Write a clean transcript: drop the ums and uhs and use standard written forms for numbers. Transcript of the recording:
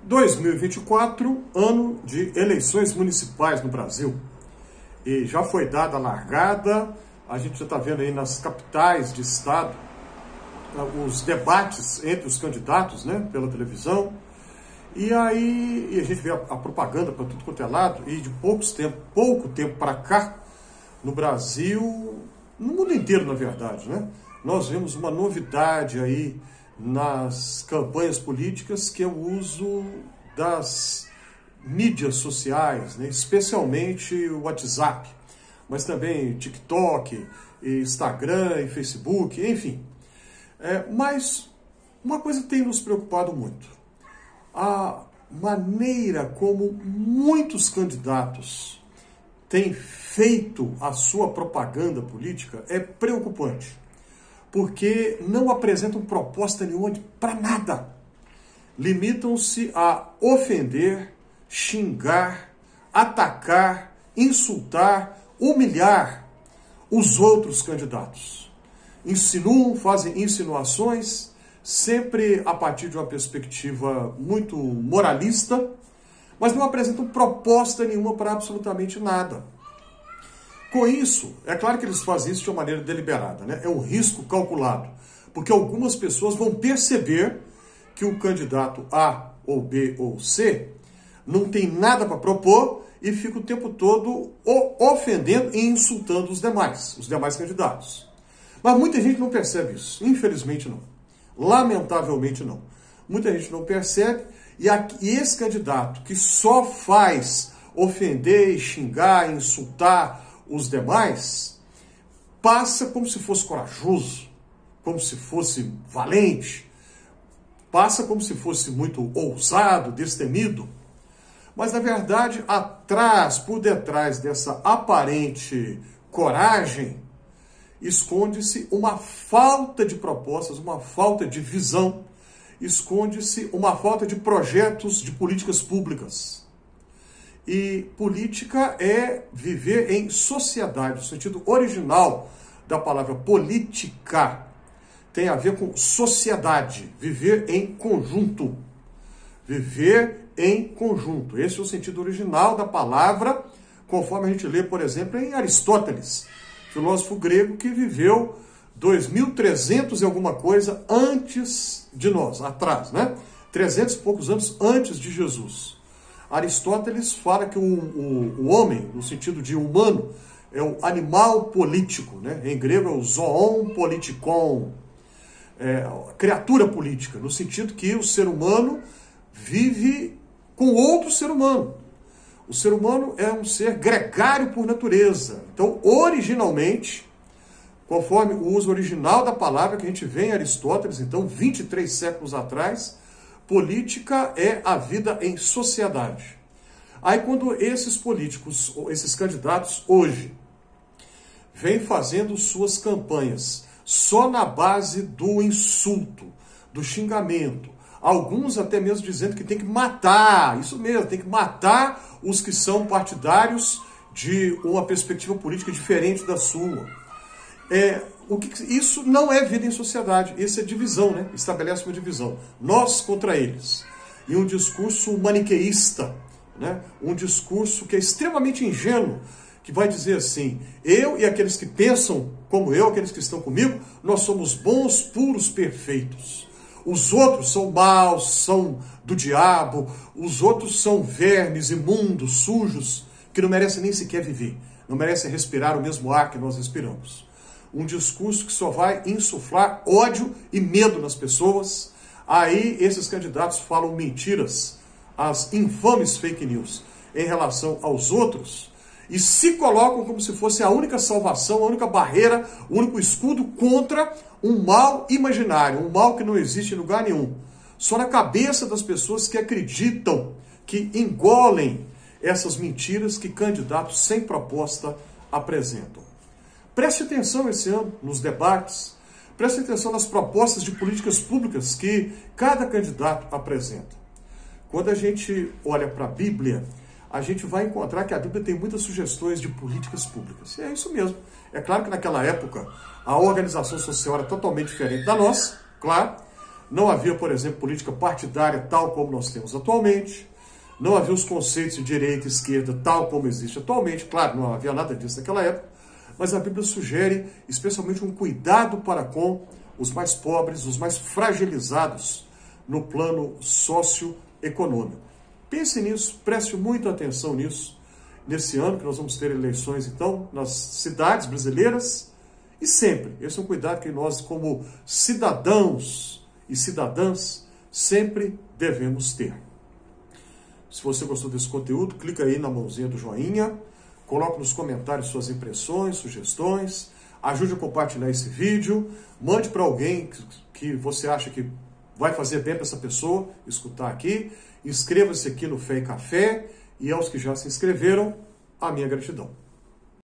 2024, ano de eleições municipais no Brasil. E já foi dada a largada, a gente já está vendo aí nas capitais de estado os debates entre os candidatos, né, pela televisão. E aí a gente vê a propaganda para tudo quanto é lado, e de pouco tempo para cá, no Brasil, no mundo inteiro, na verdade, né, nós vemos uma novidade aí nas campanhas políticas, que é o uso das mídias sociais, né, especialmente o WhatsApp, mas também TikTok, Instagram e Facebook, enfim. Mas uma coisa tem nos preocupado muito: a maneira como muitos candidatos têm feito a sua propaganda política é preocupante, porque não apresentam proposta nenhuma para nada. Limitam-se a ofender, xingar, atacar, insultar, humilhar os outros candidatos. Insinuam, fazem insinuações, sempre a partir de uma perspectiva muito moralista, mas não apresentam proposta nenhuma para absolutamente nada. Com isso, é claro que eles fazem isso de uma maneira deliberada, né? É um risco calculado, porque algumas pessoas vão perceber que o candidato A ou B ou C não tem nada para propor e fica o tempo todo ofendendo e insultando os demais candidatos. Mas muita gente não percebe isso, infelizmente não. Lamentavelmente não. Muita gente não percebe, e esse candidato que só faz ofender, xingar, insultar os demais, passa como se fosse corajoso, como se fosse valente, passa como se fosse muito ousado, destemido, mas na verdade, por detrás dessa aparente coragem, esconde-se uma falta de propostas, uma falta de visão, esconde-se uma falta de projetos de políticas públicas. E política é viver em sociedade, no sentido original da palavra política. Tem a ver com sociedade, viver em conjunto. Viver em conjunto. Esse é o sentido original da palavra, conforme a gente lê, por exemplo, em Aristóteles, filósofo grego que viveu 2300 e alguma coisa antes de nós, atrás, né? 300 e poucos anos antes de Jesus. Aristóteles fala que o homem, no sentido de humano, é o animal político, né? Em grego é o zoon politikon, criatura política, no sentido que o ser humano vive com outro ser humano. O ser humano é um ser gregário por natureza. Então, originalmente, conforme o uso original da palavra que a gente vê em Aristóteles, então 23 séculos atrás, política é a vida em sociedade. Aí quando esses políticos, esses candidatos hoje, vêm fazendo suas campanhas só na base do insulto, do xingamento, alguns até mesmo dizendo que tem que matar, isso mesmo, tem que matar os que são partidários de uma perspectiva política diferente da sua. Isso não é vida em sociedade, isso é divisão, né? Estabelece uma divisão, nós contra eles. E um discurso maniqueísta, né? Um discurso que é extremamente ingênuo, que vai dizer assim: eu e aqueles que pensam como eu, aqueles que estão comigo, nós somos bons, puros, perfeitos. Os outros são maus, são do diabo, os outros são vermes, imundos, sujos, que não merecem nem sequer viver, não merecem respirar o mesmo ar que nós respiramos. Um discurso que só vai insuflar ódio e medo nas pessoas. Aí esses candidatos falam mentiras, as infames fake news, em relação aos outros, e se colocam como se fosse a única salvação, a única barreira, o único escudo contra um mal imaginário, um mal que não existe em lugar nenhum. Só na cabeça das pessoas que acreditam, que engolem essas mentiras que candidatos sem proposta apresentam. Preste atenção esse ano nos debates, preste atenção nas propostas de políticas públicas que cada candidato apresenta. Quando a gente olha para a Bíblia, a gente vai encontrar que a Bíblia tem muitas sugestões de políticas públicas. E é isso mesmo. É claro que naquela época a organização social era totalmente diferente da nossa, claro. não havia, por exemplo, política partidária tal como nós temos atualmente, não havia os conceitos de direita e esquerda tal como existe atualmente, claro, não havia nada disso naquela época, mas a Bíblia sugere especialmente um cuidado para com os mais pobres, os mais fragilizados no plano socioeconômico. Pense nisso, preste muita atenção nisso, nesse ano que nós vamos ter eleições, então, nas cidades brasileiras, e sempre, esse é um cuidado que nós, como cidadãos e cidadãs, sempre devemos ter. Se você gostou desse conteúdo, clica aí na mãozinha do joinha, coloque nos comentários suas impressões, sugestões, ajude a compartilhar esse vídeo, mande para alguém que você acha que vai fazer bem para essa pessoa escutar aqui, inscreva-se aqui no Fé e Café, e aos que já se inscreveram, a minha gratidão.